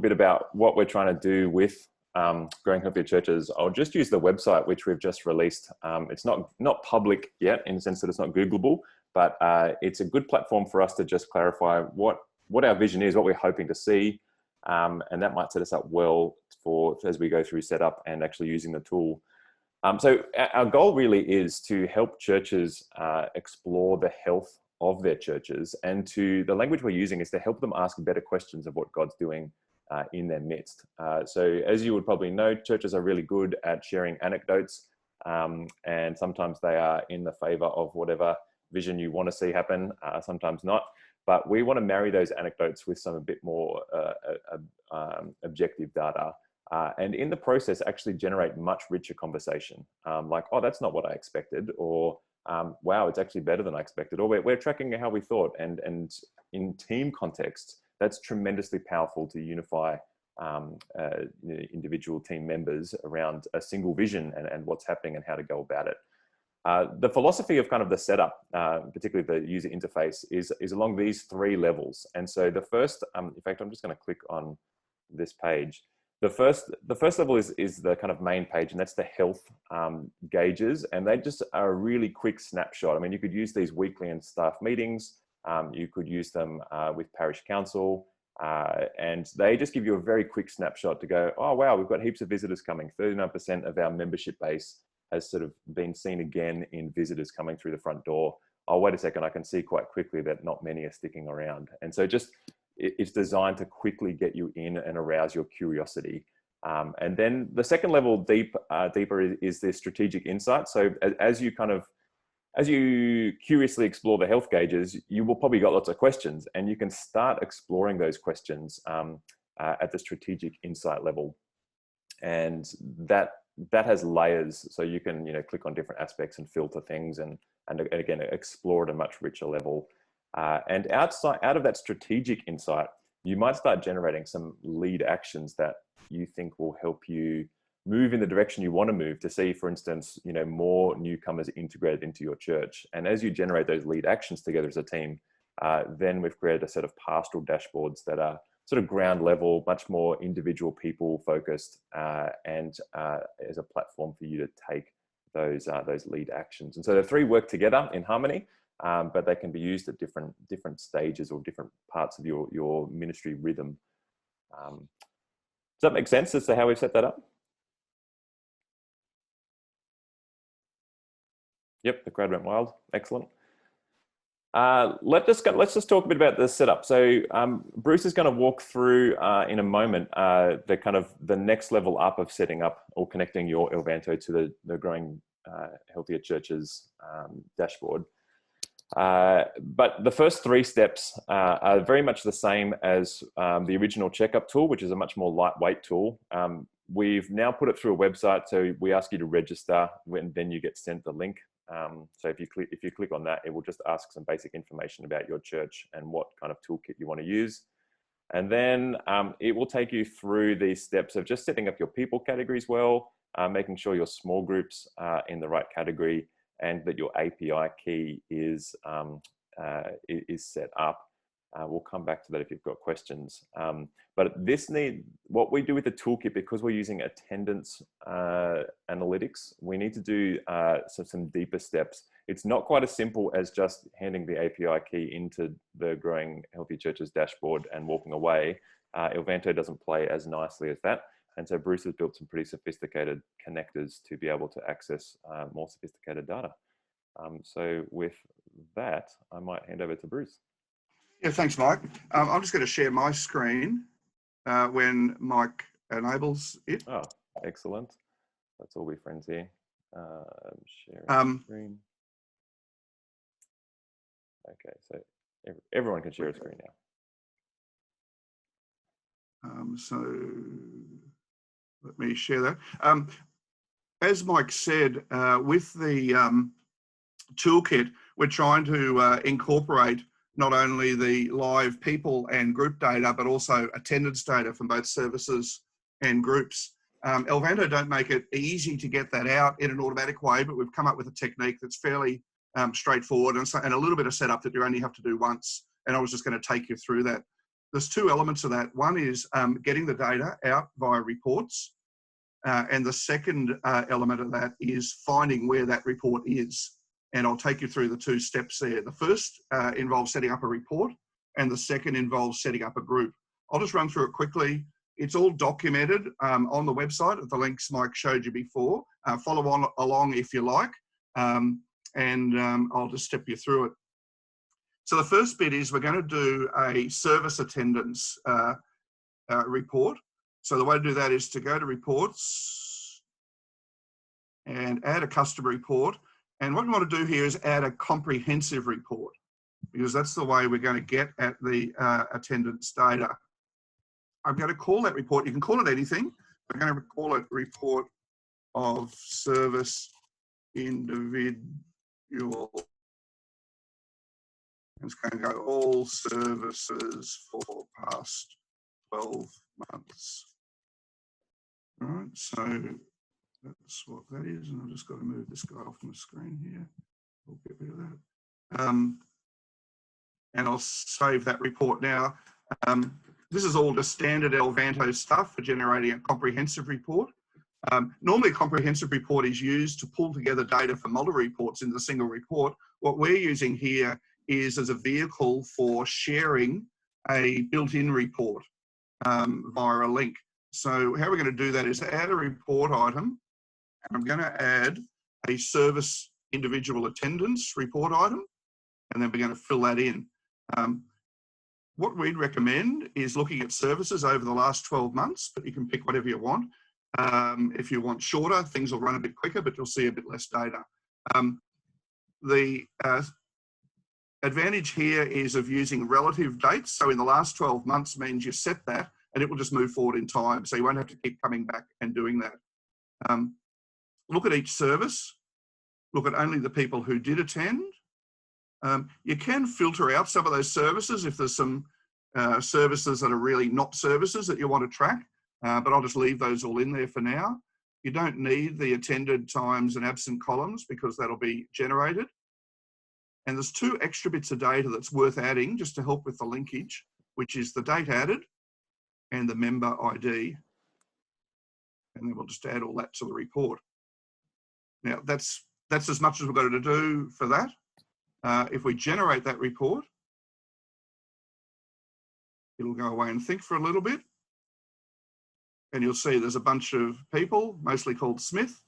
a bit about what we're trying to do with Growing Healthier Churches, I'll just use the website which we've just released. It's not public yet in the sense that it's not Googleable, but it's a good platform for us to just clarify what our vision is, what we're hoping to see, and that might set us up well for as we go through setup and actually using the tool. So our goal really is to help churches explore the health of their churches, and the language we're using is to help them ask better questions of what God's doing in their midst. So as you would probably know, churches are really good at sharing anecdotes, and sometimes they are in the favor of whatever vision you want to see happen, sometimes not. But we want to marry those anecdotes with some a bit more objective data, and in the process actually generate much richer conversation, like, oh, that's not what I expected, or wow, it's actually better than I expected, or we're tracking how we thought. And in team context, that's tremendously powerful to unify individual team members around a single vision and what's happening and how to go about it. The philosophy of kind of the setup, particularly the user interface, is along these three levels. And so the first, in fact, I'm just going to click on this page. The first level is the kind of main page, and that's the health gauges, and they just are a really quick snapshot. I mean, you could use these weekly in staff meetings. You could use them with parish council, and they just give you a very quick snapshot to go, oh wow, we've got heaps of visitors coming. 39% of our membership base has sort of been seen again in visitors coming through the front door. Oh, wait a second, I can see quite quickly that not many are sticking around. And so it's designed to quickly get you in and arouse your curiosity. And then the second level deeper is the strategic insight. So as you curiously explore the health gauges, you will probably got lots of questions, and you can start exploring those questions at the strategic insight level. And that has layers, so you can click on different aspects and filter things, and again explore at a much richer level. And out of that strategic insight, you might start generating some lead actions that you think will help you move in the direction you want to move, to see, for instance, more newcomers integrated into your church. And as you generate those lead actions together as a team, then we've created a set of pastoral dashboards that are sort of ground level, much more individual people focused, and as a platform for you to take those lead actions. And so the three work together in harmony, but they can be used at different stages or different parts of your ministry rhythm. Does that make sense as to how we've set that up? Yep, the crowd went wild. Excellent. Let's just talk a bit about the setup. So Bruce is going to walk through in a moment the next level up of setting up or connecting your Elvanto to the Growing Healthier Churches dashboard. But the first three steps are very much the same as the original checkup tool, which is a much more lightweight tool. We've now put it through a website, so we ask you to register, then you get sent the link. So if you click on that, it will just ask some basic information about your church and what kind of toolkit you want to use. And then it will take you through these steps of just setting up your people categories well, making sure your small groups are in the right category, and that your API key is set up. We'll come back to that if you've got questions. But what we do with the toolkit, because we're using attendance analytics, we need to do some deeper steps. It's not quite as simple as just handing the API key into the Growing Healthy Churches dashboard and walking away. Elvanto doesn't play as nicely as that. And so Bruce has built some pretty sophisticated connectors to be able to access more sophisticated data. So with that, I might hand over to Bruce. Yeah, thanks, Mike. I'm just going to share my screen when Mike enables it. Oh, excellent. Let's all be friends here. Sharing screen. Okay, so everyone can share a screen now. So let me share that. As Mike said, with the toolkit, we're trying to incorporate not only the live people and group data, but also attendance data from both services and groups. Elvanto don't make it easy to get that out in an automatic way, but we've come up with a technique that's fairly straightforward and a little bit of setup that you only have to do once. And I was just going to take you through that. there's two elements of that. One is getting the data out via reports. And the second element of that is finding where that report is. And I'll take you through the two steps there. The first involves setting up a report, and the second involves setting up a group. I'll just run through it quickly. It's all documented on the website at the links Mike showed you before. Follow on along if you like, and I'll just step you through it. So the first bit is we're going to do a service attendance report. So the way to do that is to go to reports and add a custom report. And what we want to do here is add a comprehensive report, because that's the way we're going to get at the attendance data. I'm going to call that report, you can call it anything. I'm going to call it report of service individual. It's going to go all services for past 12 months. All right, so that's what that is. And I've just got to move this guy off my screen here. We'll get rid of that. And I'll save that report now. This is all just standard Elvanto stuff for generating a comprehensive report. Normally a comprehensive report is used to pull together data from multiple reports into a single report. What we're using here is as a vehicle for sharing a built-in report via a link. So how we're going to do that is add a report item, and I'm going to add a service individual attendance report item, and then we're going to fill that in. What we'd recommend is looking at services over the last 12 months, but you can pick whatever you want. If you want shorter, things will run a bit quicker, but you'll see a bit less data. The advantage here is of using relative dates. So in the last 12 months means you set that and it will just move forward in time. So you won't have to keep coming back and doing that. Look at each service. Look at only the people who did attend. You can filter out some of those services if there's some services that are really not services that you want to track, but I'll just leave those all in there for now. You don't need the attended times and absent columns because that'll be generated. And there's two extra bits of data that's worth adding just to help with the linkage, which is the date added and the member ID. And then we'll just add all that to the report. Now that's as much as we've got to do for that. If we generate that report, it'll go away and think for a little bit. And you'll see there's a bunch of people, mostly called Smith,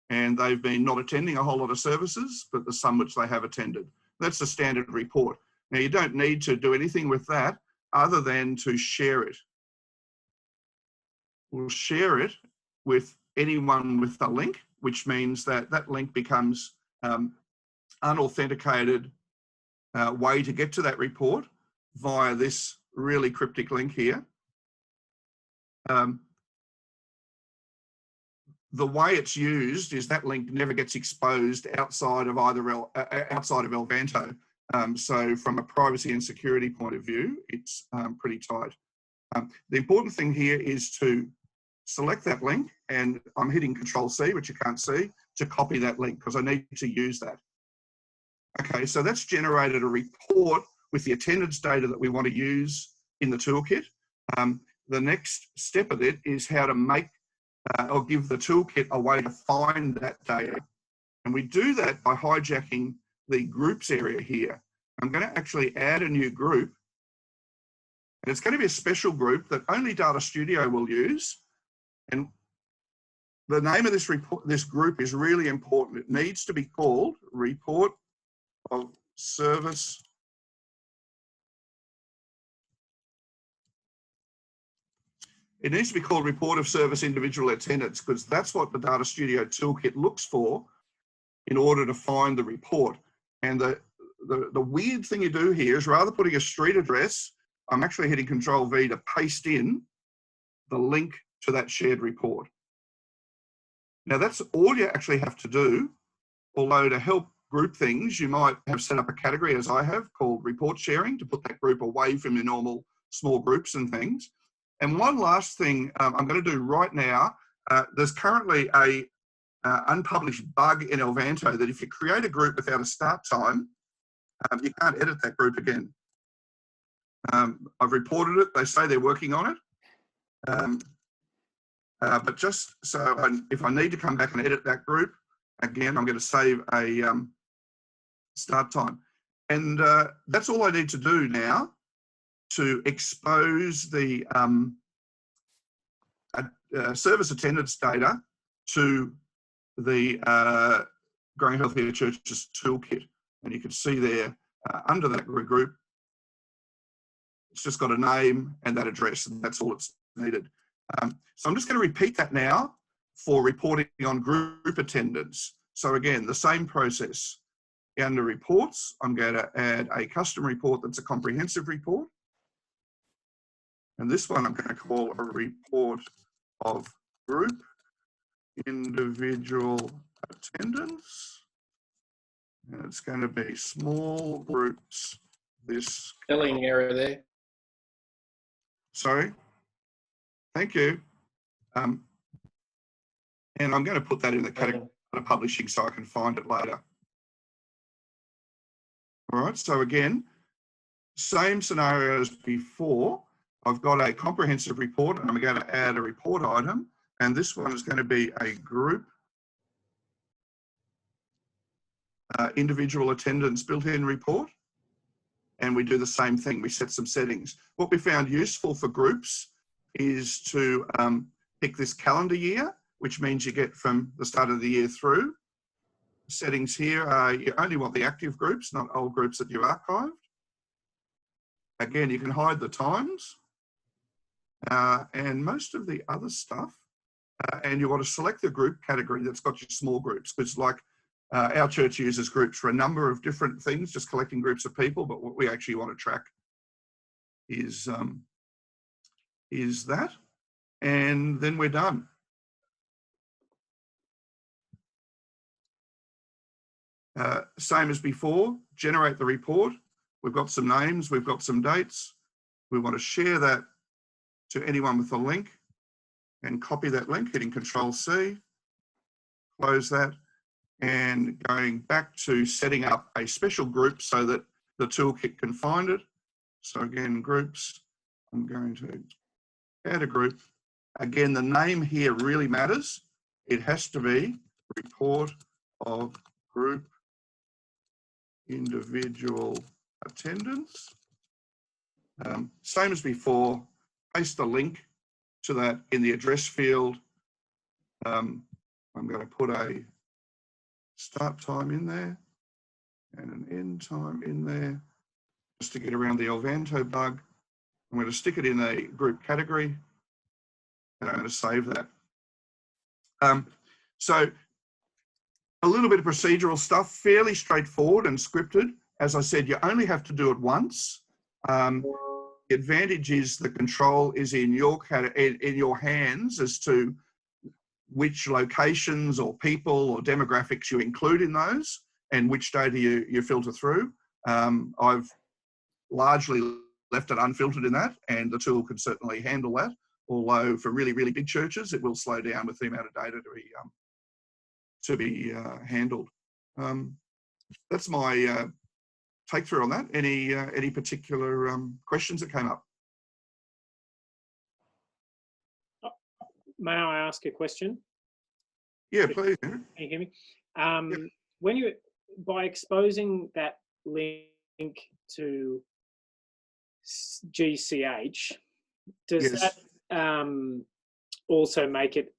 and they've been not attending a whole lot of services, but there's some which they have attended. That's the standard report. Now you don't need to do anything with that other than to share it. We'll share it with anyone with the link, which means that that link becomes unauthenticated way to get to that report via this really cryptic link here. The way it's used is that link never gets exposed outside of outside of Elvanto. So from a privacy and security point of view, it's pretty tight. The important thing here is to select that link, and I'm hitting Control-C, which you can't see, to copy that link because I need to use that. Okay, so that's generated a report with the attendance data that we want to use in the toolkit. The next step of it is how to make or give the toolkit a way to find that data. And we do that by hijacking the groups area here. I'm going to actually add a new group, and it's going to be a special group that only Data Studio will use. And the name of this group is really important. It needs to be called Report of Service It needs to be called Report of Service Individual Attendance, because that's what the Data Studio Toolkit looks for in order to find the report. And the weird thing you do here is, rather than putting a street address, I'm actually hitting Control-V to paste in the link to that shared report. Now that's all you actually have to do, although to help group things, you might have set up a category, as I have, called report sharing, to put that group away from your normal small groups and things. And one last thing I'm going to do right now, there's currently a unpublished bug in Elvanto that if you create a group without a start time, you can't edit that group again. I've reported it. They say they're working on it. But just so if I need to come back and edit that group, again, I'm going to save a start time. And that's all I need to do now to expose the service attendance data to the Growing Healthier Churches Toolkit. And you can see there under that group, it's just got a name and that address, and that's all it's needed. So I'm just going to repeat that now for reporting on group attendance. So again, the same process. Under reports, I'm going to add a custom report that's a comprehensive report. And this one I'm going to call a report of group individual attendance. And it's going to be small groups. This spelling error there. Sorry. Thank you. And I'm going to put that in the category of publishing so I can find it later. All right, so again, same scenario as before. I've got a comprehensive report and I'm going to add a report item. And this one is going to be a group individual attendance built-in report. And we do the same thing. We set some settings. What we found useful for groups is to pick this calendar year, which means you get from the start of the year through. Settings here are you only want the active groups, not old groups that you archived. Again, you can hide the times and most of the other stuff. And you want to select the group category that's got your small groups, because like our church uses groups for a number of different things, just collecting groups of people. But what we actually want to track is that, and then we're done. Same as before, generate the report. We've got some names, we've got some dates. We want to share that to anyone with a link and copy that link, hitting Control-C, close that, and going back to setting up a special group so that the toolkit can find it. So again, groups, I'm going to add a group. Again, the name here really matters. It has to be report of group individual attendance. Same as before, paste a link to that in the address field. I'm going to put a start time in there and an end time in there just to get around the Elvanto bug. I'm going to stick it in a group category and I'm going to save that. So a little bit of procedural stuff, fairly straightforward and scripted. As I said, you only have to do it once. The advantage is the control is in your hands as to which locations or people or demographics you include in those and which data you filter through. I've largely left it unfiltered in that, and the tool can certainly handle that. Although for really, really big churches, it will slow down with the amount of data to be handled. That's my take through on that. Any particular questions that came up? May I ask a question? Yeah, please. Andrew. Can you hear me? Yep. When you, by exposing that link to GCH, does Yes. that also make it?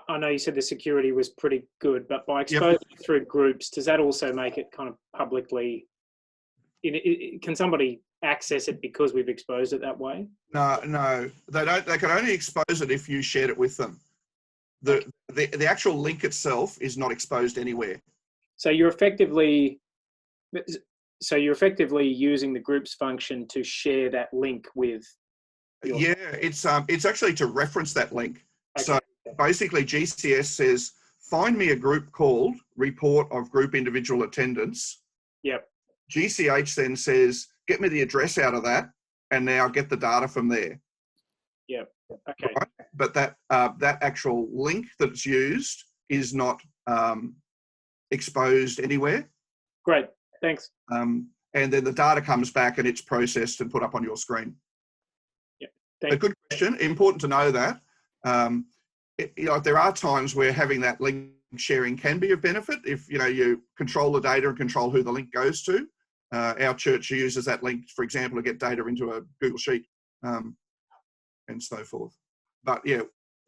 I know you said the security was pretty good, but by exposing it through groups, does that also make it kind of publicly? Can somebody access it because we've exposed it that way? No, they don't. They can only expose it if you shared it with them. The actual link itself is not exposed anywhere. So you're effectively using the groups function to share that link with. Yeah, it's actually to reference that link. Okay. So basically, GCS says, find me a group called report of group individual attendance. Yep. GCH then says, get me the address out of that, and now get the data from there. Yep. Okay. Right? But that actual link that's used is not exposed anywhere. Great. Thanks. And and then the data comes back and it's processed and put up on your screen. Yep. A good question. Important to know that. There are times where having that link sharing can be of benefit if you control the data and control who the link goes to. Our church uses that link, for example, to get data into a Google Sheet and so forth. But yeah,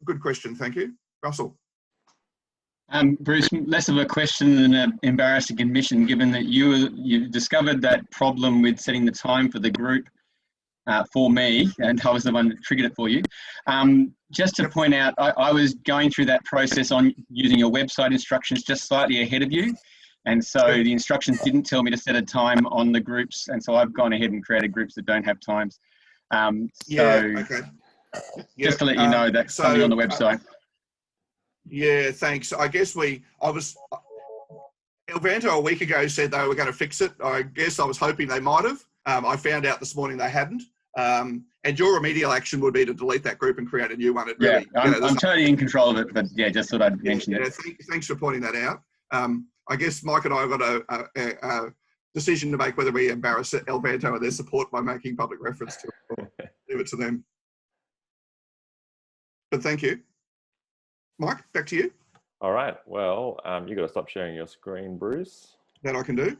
good question. Thank you. Russell. Bruce, less of a question than an embarrassing admission, given that you discovered that problem with setting the time for the group for me, and I was the one that triggered it for you. Just to point out, I was going through that process on using your website instructions just slightly ahead of you. And so the instructions didn't tell me to set a time on the groups. And so I've gone ahead and created groups that don't have times. Just to let you know, that's something on the website. Yeah, thanks. I guess Elvanto a week ago said they were going to fix it. I guess I was hoping they might have. I found out this morning they hadn't. And your remedial action would be to delete that group and create a new one. I'm totally in control of it, but yeah, just thought I'd mention it. Thanks for pointing that out. I guess Mike and I have got a decision to make whether we embarrass Elvanto and their support by making public reference to it or leave it to them. But thank you. Mike, back to you. All right. Well, you got to stop sharing your screen, Bruce. That I can do.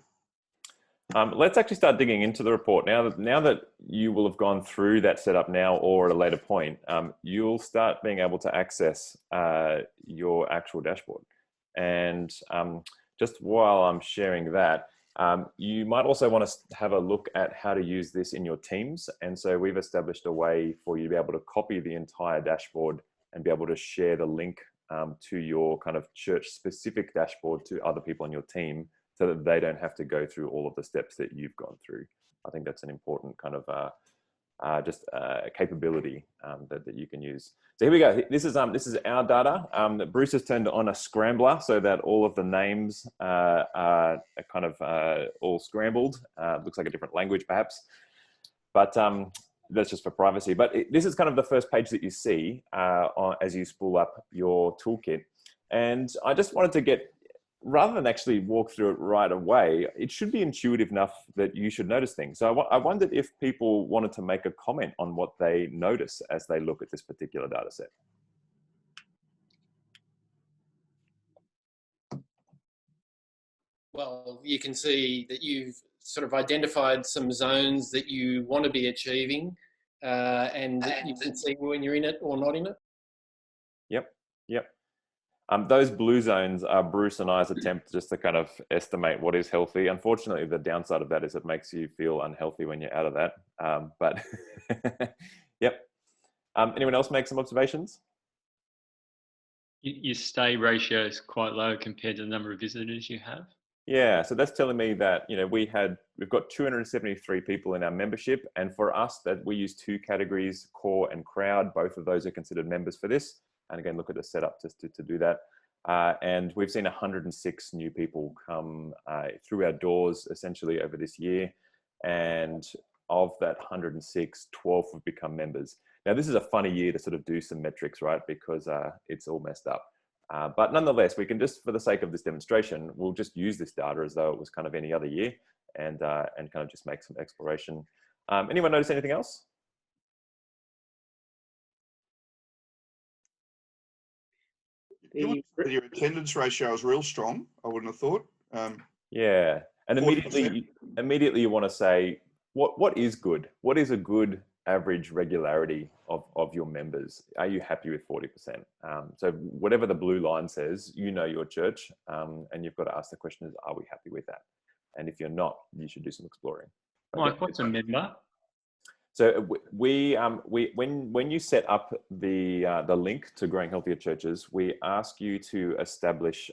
Let's actually start digging into the report. Now that you will have gone through that setup now or at a later point, you'll start being able to access your actual dashboard. And just while I'm sharing that, you might also want to have a look at how to use this in your teams. And so we've established a way for you to be able to copy the entire dashboard and be able to share the link to your kind of church specific dashboard to other people on your team so that they don't have to go through all of the steps that you've gone through. I think that's an important kind of capability that you can use. So here we go. This is our data. Bruce has turned on a scrambler so that all of the names are kind of all scrambled. Looks like a different language perhaps, but that's just for privacy. But this is kind of the first page that you see as you spool up your toolkit. And I just wanted to get, rather than actually walk through it right away, it should be intuitive enough that you should notice things. So I wondered if people wanted to make a comment on what they notice as they look at this particular data set. Well, you can see that you've sort of identified some zones that you want to be achieving, and you can see when you're in it or not in it. Yep. Those blue zones are Bruce and I's attempt just to kind of estimate what is healthy. Unfortunately, the downside of that is it makes you feel unhealthy when you're out of that. But yep. Anyone else make some observations? Your stay ratio is quite low compared to the number of visitors you have. Yeah, so that's telling me that we've got 273 people in our membership, and for us that we use two categories, core and crowd. Both of those are considered members for this. And again, look at the setup just to do that. And we've seen 106 new people come through our doors essentially over this year. And of that 106, 12 have become members. Now, this is a funny year to sort of do some metrics, right? Because it's all messed up. But nonetheless, we can just, for the sake of this demonstration, we'll just use this data as though it was kind of any other year and kind of just make some exploration. Anyone notice anything else? Your attendance ratio is real strong, I wouldn't have thought. Yeah, and immediately you want to say, what is good? What is a good average regularity of your members? Are you happy with 40%? So whatever the blue line says, your church, and you've got to ask the question is, are we happy with that? And if you're not, you should do some exploring. Mike, what's a member? So when you set up the link to Growing Healthier Churches, we ask you to establish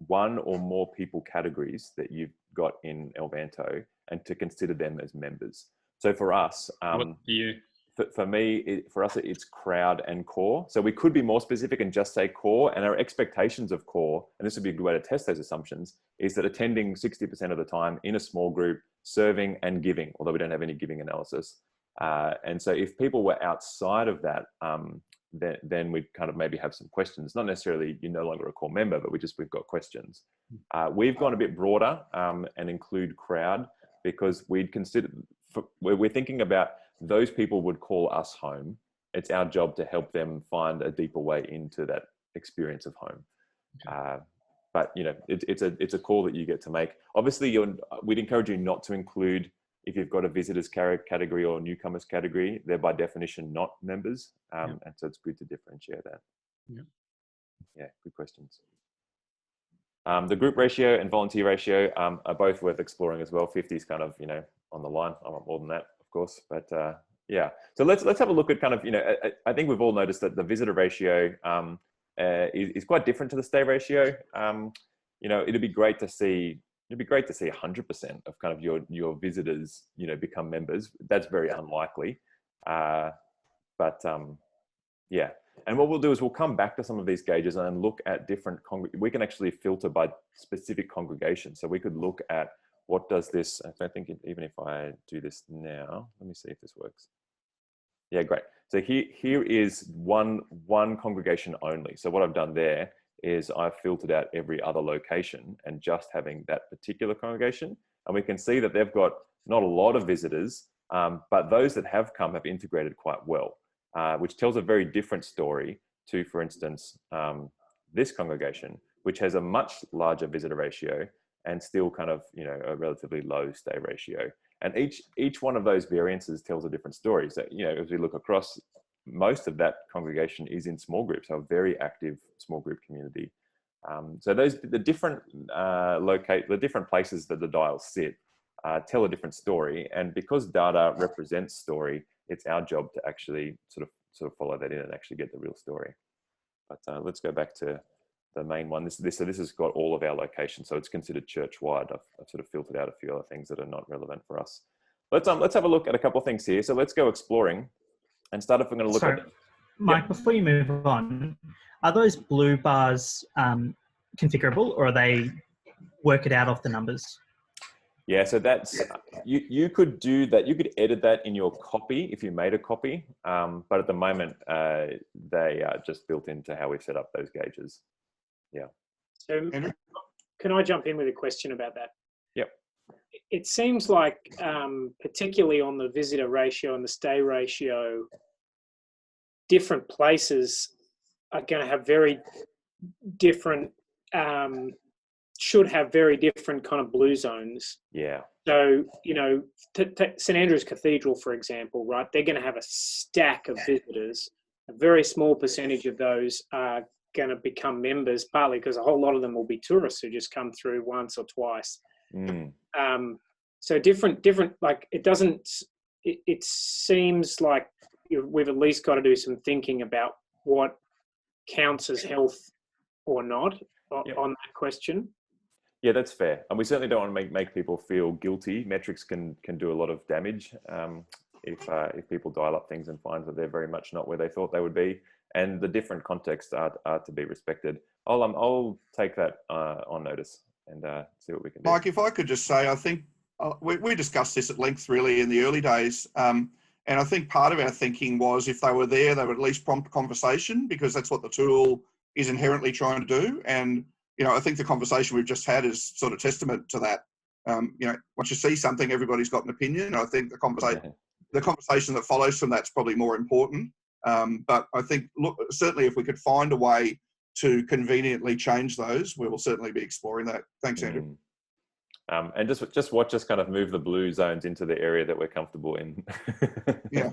one or more people categories that you've got in Elvanto and to consider them as members. So for us, for me, for us, it's crowd and core. So we could be more specific and just say core, and our expectations of core, and this would be a good way to test those assumptions, is that attending 60% of the time in a small group, serving and giving, although we don't have any giving analysis. And so if people were outside of that then we'd kind of maybe have some questions. Not necessarily you're no longer a core member, but we've got questions. We've gone a bit broader and include crowd, because we'd consider, we're thinking about those people would call us home. It's our job to help them find a deeper way into that experience of home. But you know, it's a call that you get to make. Obviously, we'd encourage you not to include, if you've got a visitors category or newcomers category, they're by definition not members, and so it's good to differentiate that. Yeah, good questions. The group ratio and volunteer ratio are both worth exploring as well. 50 is kind of, you know, on the line. I want more than that, of course, but yeah. So let's have a look at kind of, you know, I think we've all noticed that the visitor ratio is quite different to the stay ratio. You know, it'd be great to see 100% of kind of your visitors, you know, become members. That's very unlikely, but yeah. And what we'll do is we'll come back to some of these gauges and look at different, we can actually filter by specific congregations. So we could look at what does this, I think even if I do this now, let me see if this works. Yeah, great. So here is one congregation only. So what I've done there is I've filtered out every other location and just having that particular congregation. And we can see that they've got not a lot of visitors, but those that have come have integrated quite well. Which tells a very different story to, for instance, this congregation, which has a much larger visitor ratio and still kind of, you know, a relatively low stay ratio. And each one of those variances tells a different story. So, you know, as we look across, most of that congregation is in small groups, so a very active small group community. So the different places that the dials sit tell a different story. And because data represents story, it's our job to actually sort of follow that in and actually get the real story. But let's go back to the main one. So this has got all of our locations, so it's considered church-wide. I've sort of filtered out a few other things that are not relevant for us. Let's have a look at a couple of things here. So let's go exploring and start if we're going to look at. Mike, before you move on, are those blue bars configurable, or are they work it out off the numbers? Yeah, so that's, you could do that. You could edit that in your copy if you made a copy. But at the moment, they are just built into how we've set up those gauges. Yeah. So can I jump in with a question about that? Yep. It seems like, particularly on the visitor ratio and the stay ratio, different places are going to have very different, should have very different kind of blue zones. Yeah. So, you know, St Andrew's Cathedral, for example, right, they're going to have a stack of visitors. A very small percentage of those are going to become members, partly because a whole lot of them will be tourists who just come through once or twice. So different, like it seems like we've at least got to do some thinking about what counts as health or not on that question. Yeah, that's fair. And we certainly don't want to make people feel guilty. Metrics can do a lot of damage if people dial up things and find that they're very much not where they thought they would be. And the different contexts are to be respected. I'll take that on notice and see what we can do. Mike, if I could just say, I think we discussed this at length really in the early days. And I think part of our thinking was if they were there, they would at least prompt conversation, because that's what the tool is inherently trying to do. And, you know, I think the conversation we've just had is sort of testament to that. You know, once you see something, everybody's got an opinion. I think the conversation that follows from that's probably more important. But I think, look, certainly if we could find a way to conveniently change those, we will certainly be exploring that. Thanks, Andrew. And just watch us kind of move the blue zones into the area that we're comfortable in. Yeah.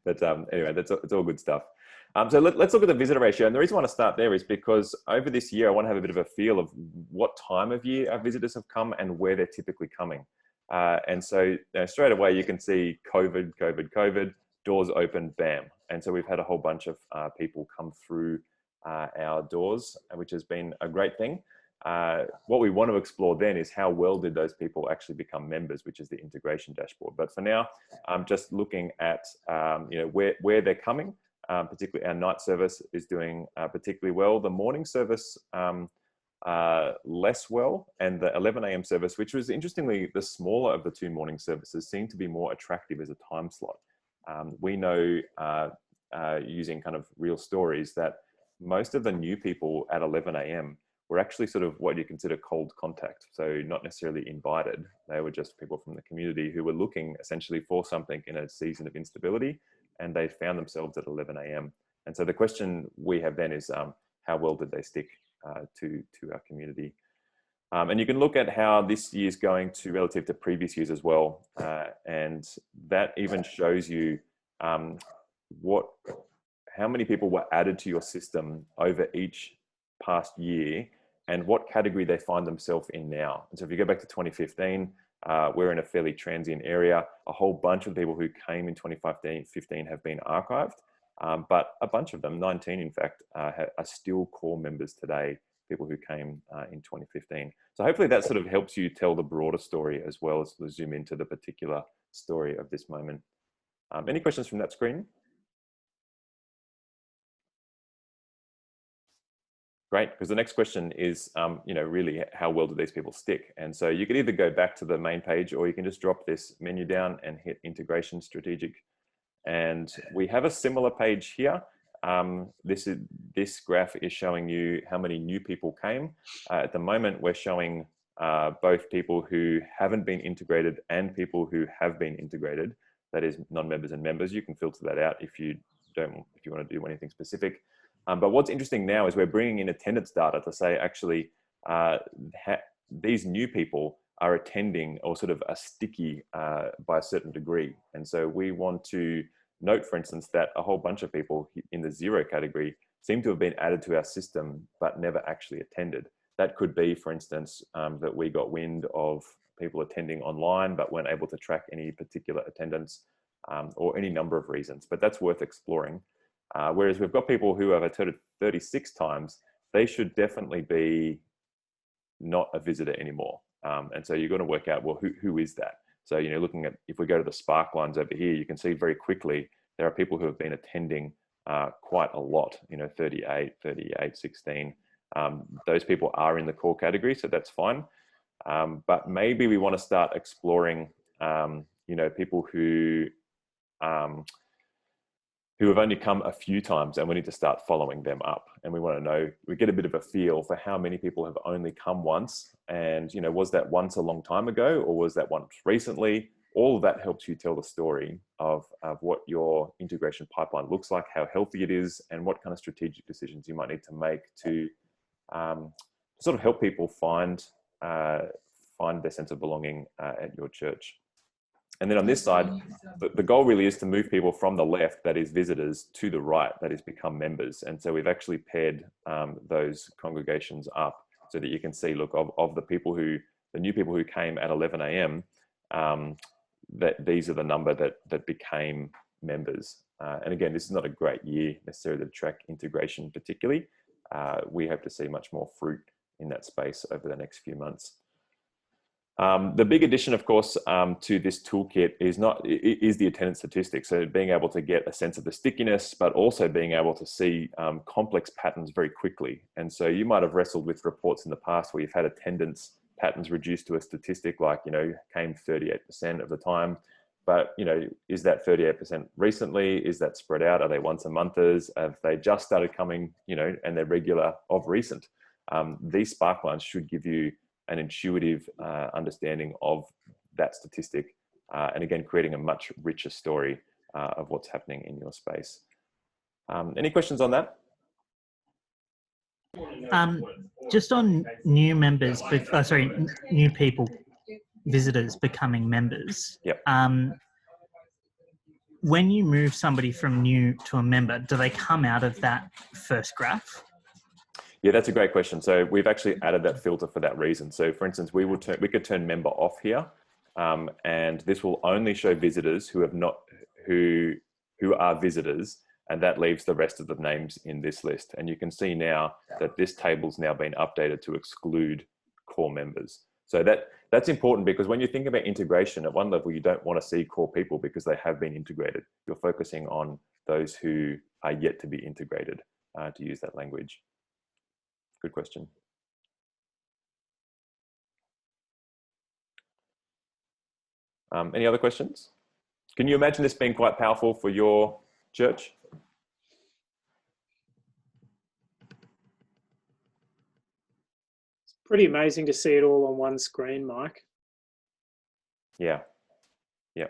But anyway, it's all good stuff. So let's look at the visitor ratio. And the reason I want to start there is because over this year, I want to have a bit of a feel of what time of year our visitors have come and where they're typically coming. And so straight away, you can see COVID, doors open, bam. And so we've had a whole bunch of people come through our doors, which has been a great thing. What we want to explore then is how well did those people actually become members, which is the integration dashboard. But for now, I'm just looking at you know, where they're coming. Particularly our night service is doing particularly well. The morning service less well, and the 11 a.m. service, which was interestingly the smaller of the two morning services, seemed to be more attractive as a time slot. We know using kind of real stories, that most of the new people at 11 a.m. were actually sort of what you consider cold contact. So not necessarily invited. They were just people from the community who were looking essentially for something in a season of instability, and they found themselves at 11 a.m. And so the question we have then is, how well did they stick to our community? And you can look at how this year is going to relative to previous years as well. And that even shows you how many people were added to your system over each past year and what category they find themselves in now. And so if you go back to 2015, we're in a fairly transient area. A whole bunch of people who came in 2015 have been archived, but a bunch of them, 19 in fact, are still core members today, people who came in 2015. So hopefully that sort of helps you tell the broader story as well as to zoom into the particular story of this moment. Any questions from that screen? Great, because the next question is, really how well do these people stick? And so you could either go back to the main page, or you can just drop this menu down and hit integration strategic. And we have a similar page here. This graph is showing you how many new people came. At the moment, we're showing both people who haven't been integrated and people who have been integrated. That is non-members and members. You can filter that out if you want to do anything specific. But what's interesting now is we're bringing in attendance data to say, actually, these new people are attending or sort of are sticky by a certain degree. And so we want to note, for instance, that a whole bunch of people in the 0 category seem to have been added to our system, but never actually attended. That could be, for instance, that we got wind of people attending online, but weren't able to track any particular attendance, or any number of reasons, but that's worth exploring. Whereas we've got people who have attended 36 times, they should definitely be not a visitor anymore. And so you've got to work out, well, who is that? So, looking at, if we go to the spark lines over here, you can see very quickly, there are people who have been attending quite a lot, 38, 38, 16. Those people are in the core category, so that's fine. But maybe we want to start exploring, people who have only come a few times, and we need to start following them up. And we want to know, we get a bit of a feel for how many people have only come once. And, was that once a long time ago, or was that once recently? All of that helps you tell the story of what your integration pipeline looks like, how healthy it is, and what kind of strategic decisions you might need to make to sort of help people find their sense of belonging at your church. And then on this side, the goal really is to move people from the left, that is visitors, to the right, that is become members. And so we've actually paired those congregations up so that you can see, look, of the new people who came at 11 a.m., that these are the number that became members. And again, this is not a great year necessarily to track integration particularly. We hope to see much more fruit in that space over the next few months. The big addition, of course, to this toolkit is the attendance statistics. So being able to get a sense of the stickiness, but also being able to see complex patterns very quickly. And so you might have wrestled with reports in the past where you've had attendance patterns reduced to a statistic like, came 38% of the time. But, is that 38% recently? Is that spread out? Are they once a monthers? Have they just started coming, and they're regular of recent? These sparklines should give you an intuitive understanding of that statistic, and again, creating a much richer story of what's happening in your space. Any questions on that? Just on new members, new people, visitors becoming members. Yep. When you move somebody from new to a member, do they come out of that first graph? Yeah, that's a great question. So we've actually added that filter for that reason. So for instance, we could turn member off here, and this will only show visitors who are visitors, and that leaves the rest of the names in this list. And you can see now that this table's now been updated to exclude core members. So that's important, because when you think about integration, at one level, you don't want to see core people because they have been integrated. You're focusing on those who are yet to be integrated, to use that language. Good question. Any other questions? Can you imagine this being quite powerful for your church? Pretty amazing to see it all on one screen, Mike. Yeah. Yeah.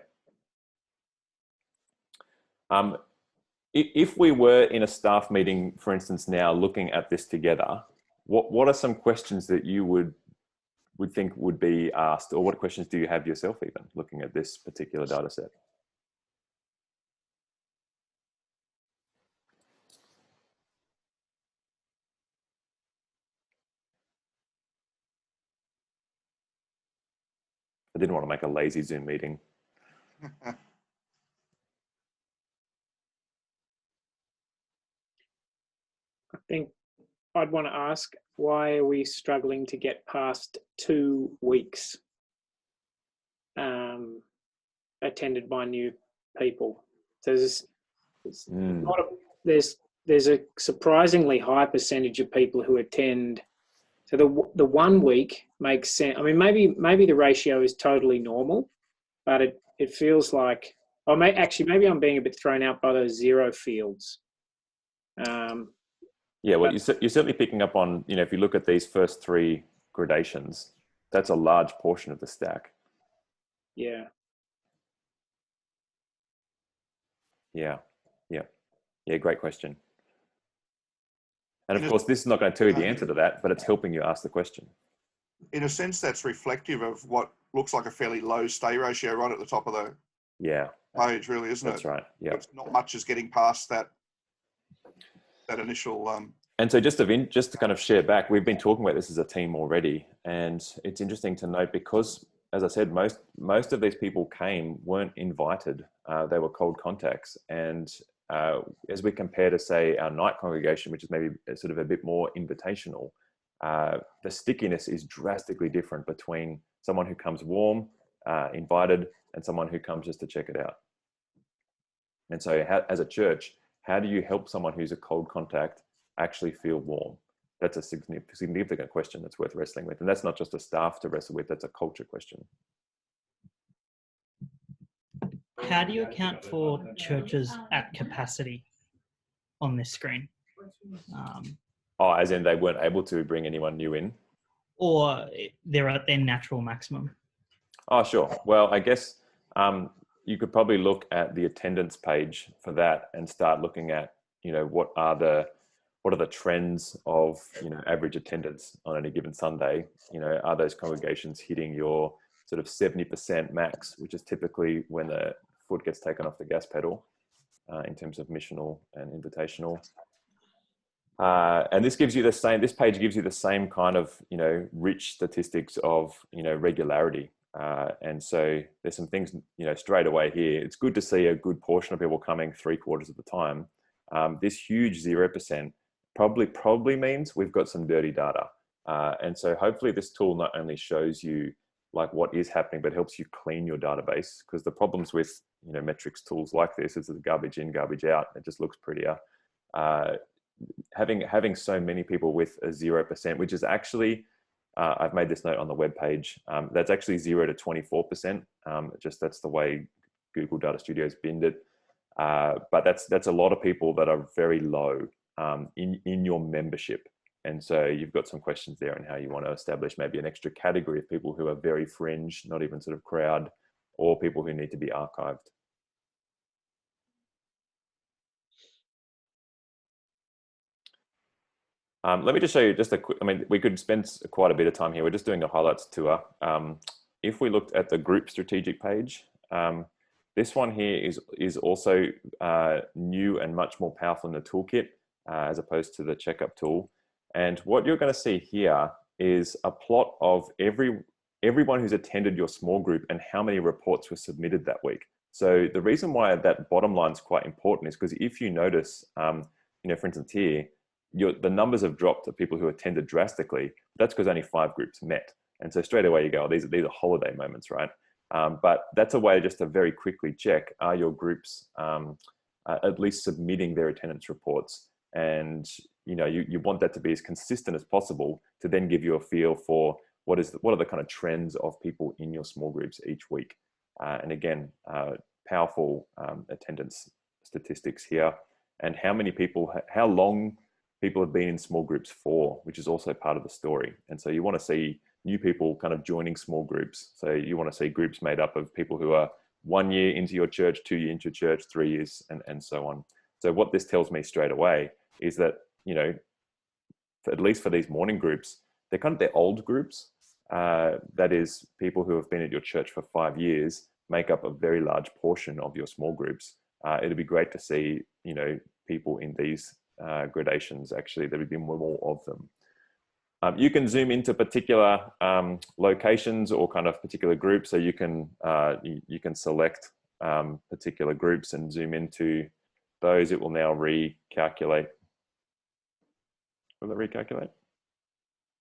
If we were in a staff meeting, for instance, now looking at this together, what are some questions that you would think would be asked, or what questions do you have yourself even looking at this particular data set? I didn't want to make a lazy Zoom meeting. I think I'd want to ask, why are we struggling to get past 2 weeks attended by new people? So there's a surprisingly high percentage of people who attend. So the 1 week makes sense. I mean, maybe the ratio is totally normal, but it feels like, or maybe I'm being a bit thrown out by those 0 fields. Yeah, well, you're certainly picking up on, if you look at these first 3 gradations, that's a large portion of the stack. Yeah. Yeah, great question. And of course, this is not going to tell you the answer to that, but it's helping you ask the question. In a sense, that's reflective of what looks like a fairly low stay ratio right at the top of the page, really, isn't it? That's right. Yeah. It's not much is getting past that initial. And so just to kind of share back, we've been talking about this as a team already, and it's interesting to note because, as I said, most of these people weren't invited. They were cold contacts, and as we compare to, say, our night congregation, which is maybe sort of a bit more invitational, the stickiness is drastically different between someone who comes warm, invited, and someone who comes just to check it out. And so as a church, how do you help someone who's a cold contact actually feel warm? That's a significant question that's worth wrestling with. And that's not just a staff to wrestle with, that's a culture question. How do you account for churches at capacity on this screen? As in they weren't able to bring anyone new in? Or they're at their natural maximum? Oh, sure. Well, I guess you could probably look at the attendance page for that and start looking at, what are the trends of, average attendance on any given Sunday? Are those congregations hitting your sort of 70% max, which is typically when the foot gets taken off the gas pedal in terms of missional and invitational? And this page gives you the same kind of, rich statistics of, regularity. And so there's some things, straight away here. It's good to see a good portion of people coming 3/4 of the time. This huge 0% probably means we've got some dirty data. And so hopefully this tool not only shows you like what is happening, but helps you clean your database, because the problems with, metrics tools like this is the garbage in, garbage out. It just looks prettier. Having so many people with a 0%, which is actually, I've made this note on the web page, that's actually 0 to 24%. That's the way Google Data Studio's binned it. But that's a lot of people that are very low in your membership. And so you've got some questions there on how you want to establish maybe an extra category of people who are very fringe, not even sort of crowd, or people who need to be archived. Let me just show you just a quick, we could spend quite a bit of time here. We're just doing a highlights tour. If we looked at the group strategic page, this one here is also new and much more powerful in the toolkit as opposed to the checkup tool. And what you're going to see here is a plot of everyone who's attended your small group and how many reports were submitted that week. So the reason why that bottom line is quite important is because if you notice, for instance here, the numbers have dropped of people who attended drastically. That's because only 5 groups met. And so straight away you go, these are holiday moments, right? But that's a way just to very quickly check, are your groups at least submitting their attendance reports? And you want that to be as consistent as possible to then give you a feel for what are the kind of trends of people in your small groups each week. And again, powerful attendance statistics here, and how long people have been in small groups for, which is also part of the story. And so you want to see new people kind of joining small groups. So you want to see groups made up of people who are 1 year into your church, 2 years into your church, 3 years, and so on. So what this tells me straight away is that, you know, at least for these morning groups, they're kind of their old groups. That is, people who have been at your church for 5 years make up a very large portion of your small groups. It'd be great to see, you know, people in these gradations. Actually, there would be more of them. You can zoom into particular locations or kind of particular groups. So you can select particular groups and zoom into those. It will now recalculate. Will it recalculate?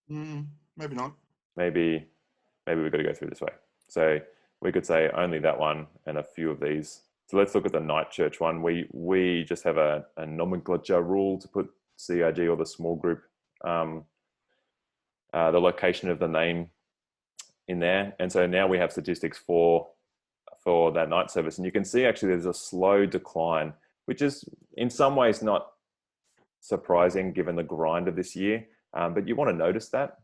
Maybe not. Maybe we've got to go through this way. So we could say only that one and a few of these. So let's look at the night church one. We just have a nomenclature rule to put CRG or the small group, the location of the name in there. And so now we have statistics for that night service. And you can see actually there's a slow decline, which is in some ways not surprising given the grind of this year. But you want to notice that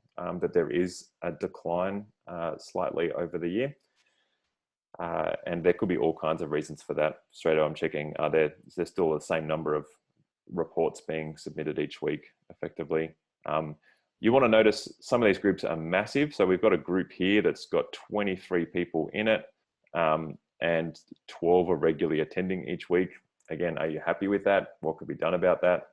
there is a decline slightly over the year. And there could be all kinds of reasons for that. Straight away I'm checking, there's still the same number of reports being submitted each week effectively. You want to notice some of these groups are massive. So we've got a group here that's got 23 people in it, and 12 are regularly attending each week. Again, are you happy with that? What could be done about that?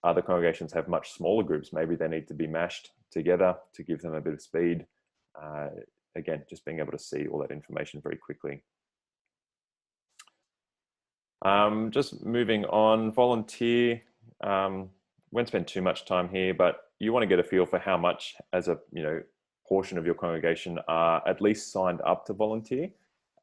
Other congregations have much smaller groups. Maybe they need to be mashed together to give them a bit of speed. Again, just being able to see all that information very quickly. Just moving on, volunteer. Won't spend too much time here, but you want to get a feel for how much as a portion of your congregation are at least signed up to volunteer.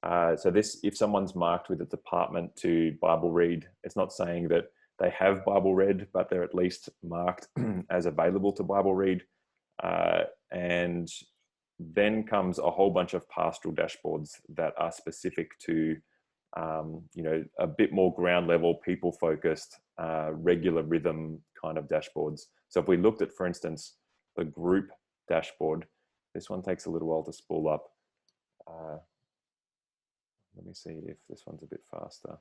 So this, if someone's marked with a department to Bible read, it's not saying that they have Bible read, but they're at least marked as available to Bible read. And then comes a whole bunch of pastoral dashboards that are specific to a bit more ground level, people focused, regular rhythm kind of dashboards. So if we looked at, for instance, the group dashboard, this one takes a little while to spool up. Let me see if this one's a bit faster.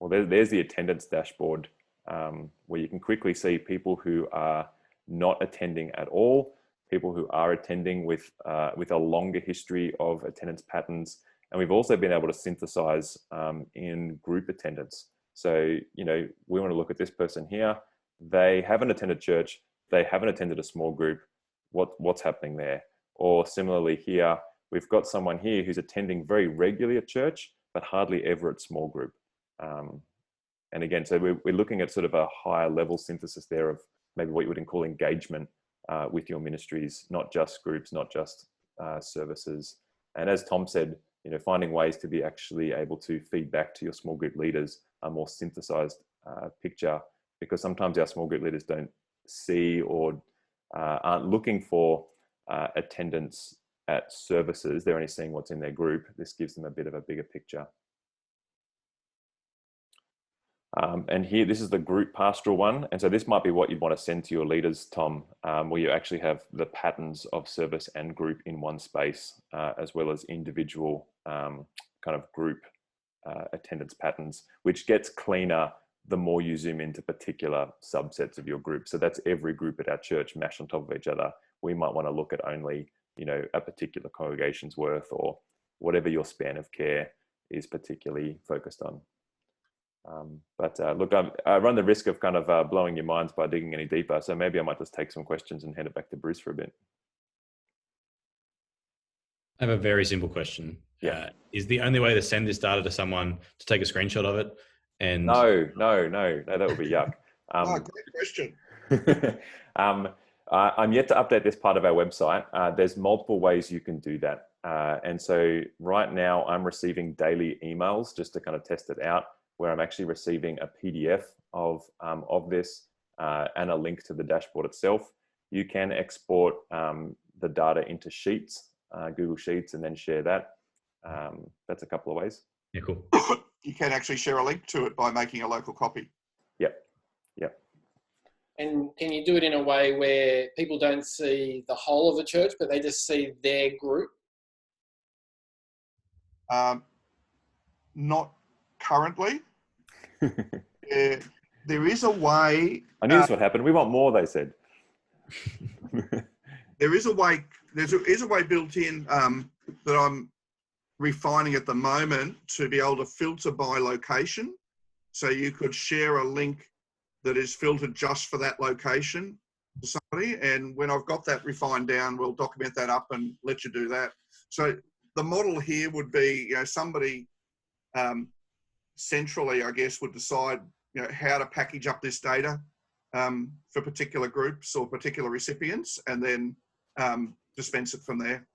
Well, there's the attendance dashboard, where you can quickly see people who are not attending at all, people who are attending with a longer history of attendance patterns. And we've also been able to synthesize in group attendance. So, we want to look at this person here. They haven't attended church. They haven't attended a small group. What's happening there? Or similarly here, we've got someone here who's attending very regularly at church, but hardly ever at small group. And again, so we're looking at sort of a higher level synthesis there of maybe what you would call engagement with your ministries, not just groups, not just services. And as Tom said, finding ways to be actually able to feed back to your small group leaders a more synthesized picture, because sometimes our small group leaders don't see or aren't looking for attendance at services. They're only seeing what's in their group. This gives them a bit of a bigger picture. And here, this is the group pastoral one. And so this might be what you'd want to send to your leaders, Tom, where you actually have the patterns of service and group in one space, as well as individual kind of group attendance patterns, which gets cleaner the more you zoom into particular subsets of your group. So that's every group at our church mashed on top of each other. We might want to look at only, a particular congregation's worth, or whatever your span of care is particularly focused on. Look, I run the risk of kind of blowing your minds by digging any deeper. So maybe I might just take some questions and hand it back to Bruce for a bit. I have a very simple question. Yeah. Is the only way to send this data to someone to take a screenshot of it? And No, that would be yuck. Great question. I'm yet to update this part of our website. There's multiple ways you can do that. And so right now I'm receiving daily emails just to kind of test it out, where I'm actually receiving a PDF of this and a link to the dashboard itself. You can export the data into Sheets, Google Sheets, and then share that. That's a couple of ways. Yeah, cool. you can actually share a link to it by making a local copy. Yep. Yep. And can you do it in a way where people don't see the whole of the church, but they just see their group? Not currently. There is a way. I knew this would happen. We want more, they said. There is a way. There's a way built in that I'm refining at the moment to be able to filter by location. So you could share a link that is filtered just for that location to somebody. And when I've got that refined down, we'll document that up and let you do that. So the model here would be, you know, somebody centrally, I guess, would decide, you know, how to package up this data for particular groups or particular recipients, and then dispense it from there.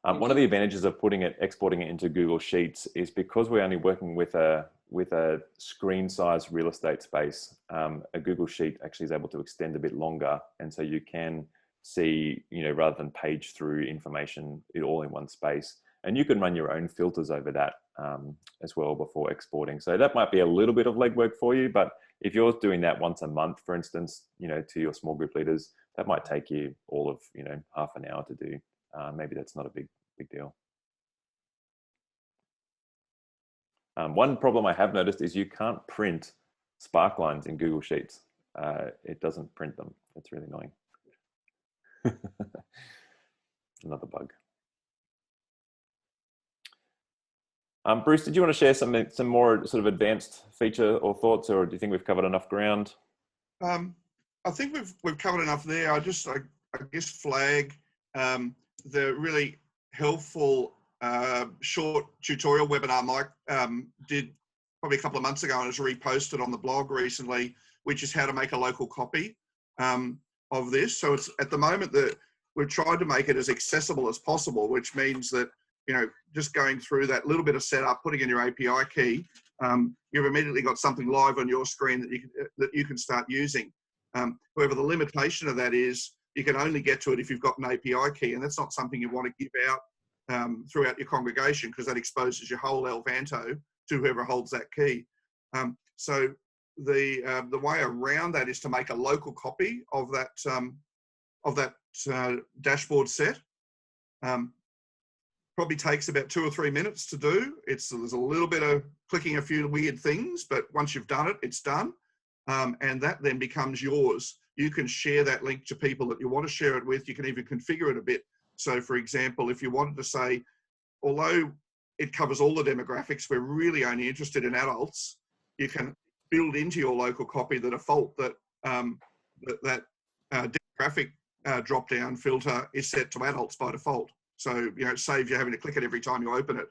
One of the advantages of exporting it into Google Sheets is because we're only working with a screen size real estate space. A Google Sheet actually is able to extend a bit longer, and so you can see, you know, rather than page through information, it all in one space. And you can run your own filters over that as well before exporting. So that might be a little bit of legwork for you, but if you're doing that once a month, for instance, you know, to your small group leaders, that might take you all of, you know, half an hour to do. Maybe that's not a big deal. One problem I have noticed is you can't print spark lines in Google Sheets. It doesn't print them. It's really annoying. Another bug. Bruce, did you want to share some more sort of advanced feature or thoughts, or do you think we've covered enough ground? I think we've covered enough there. I guess flag the really helpful short tutorial webinar Mike did probably a couple of months ago, and it's reposted on the blog recently, which is how to make a local copy of this. So it's at the moment that we've tried to make it as accessible as possible, which means that, you know, just going through that little bit of setup, putting in your API key, you've immediately got something live on your screen that you can start using. However, the limitation of that is you can only get to it if you've got an API key, and that's not something you want to give out throughout your congregation, because that exposes your whole Elvanto to whoever holds that key. So the way around that is to make a local copy of that dashboard set. Probably takes about 2 or 3 minutes to do. There's a little bit of clicking a few weird things, but once you've done it, it's done. And that then becomes yours. You can share that link to people that you want to share it with. You can even configure it a bit. So for example, if you wanted to say, although it covers all the demographics, we're really only interested in adults, you can build into your local copy the default that demographic drop-down filter is set to adults by default. So, you know, it saves you having to click it every time you open it,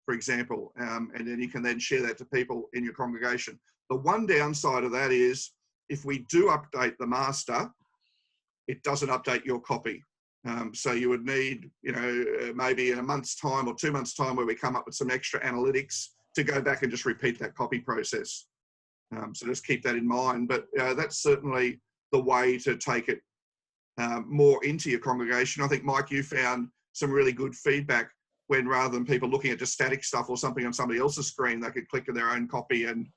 for example, and then you can then share that to people in your congregation. The one downside of that is if we do update the master, it doesn't update your copy. So you would need, you know, maybe in a month's time or 2 months' time, where we come up with some extra analytics to go back and just repeat that copy process. So just keep that in mind. But that's certainly the way to take it more into your congregation. I think, Mike, you found some really good feedback when, rather than people looking at just static stuff or something on somebody else's screen, they could click in their own copy and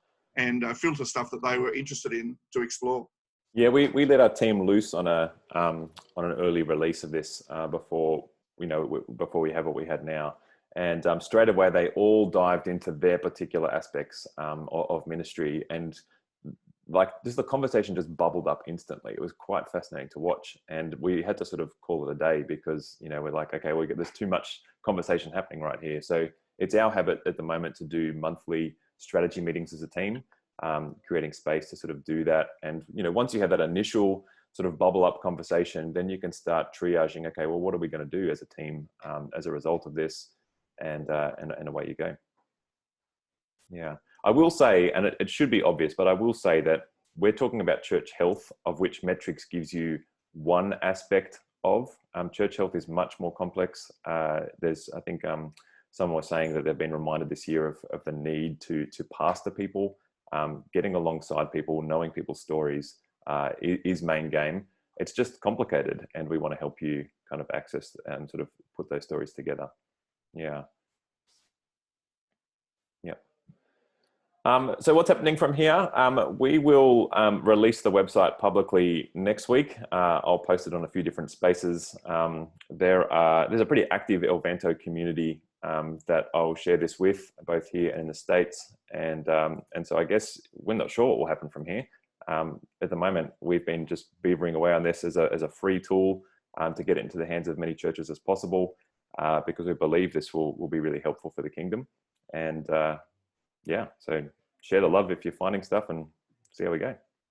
filter stuff that they were interested in to explore. Yeah, we let our team loose on an early release of this before we have what we had now, and straight away they all dived into their particular aspects of ministry, and like just the conversation just bubbled up instantly. It was quite fascinating to watch, and we had to sort of call it a day because, you know, we're like, okay, there's too much conversation happening right here. So it's our habit at the moment to do monthly strategy meetings as a team, creating space to sort of do that. And, you know, once you have that initial sort of bubble up conversation, then you can start triaging, okay, well, what are we going to do as a team as a result of this? And away you go. Yeah. I will say, and it should be obvious, but I will say that we're talking about church health, of which metrics gives you one aspect of. Church health is much more complex. I think someone was saying that they've been reminded this year of the need to pastor people, getting alongside people, knowing people's stories is main game. It's just complicated, and we want to help you kind of access and sort of put those stories together. Yeah. So what's happening from here? We will release the website publicly next week. I'll post it on a few different spaces. There's a pretty active Elvanto community that I'll share this with, both here and in the States. And so I guess we're not sure what will happen from here. At the moment, we've been just beavering away on this as a free tool to get it into the hands of many churches as possible, because we believe this will be really helpful for the kingdom. And yeah, so share the love if you're finding stuff and see how we go.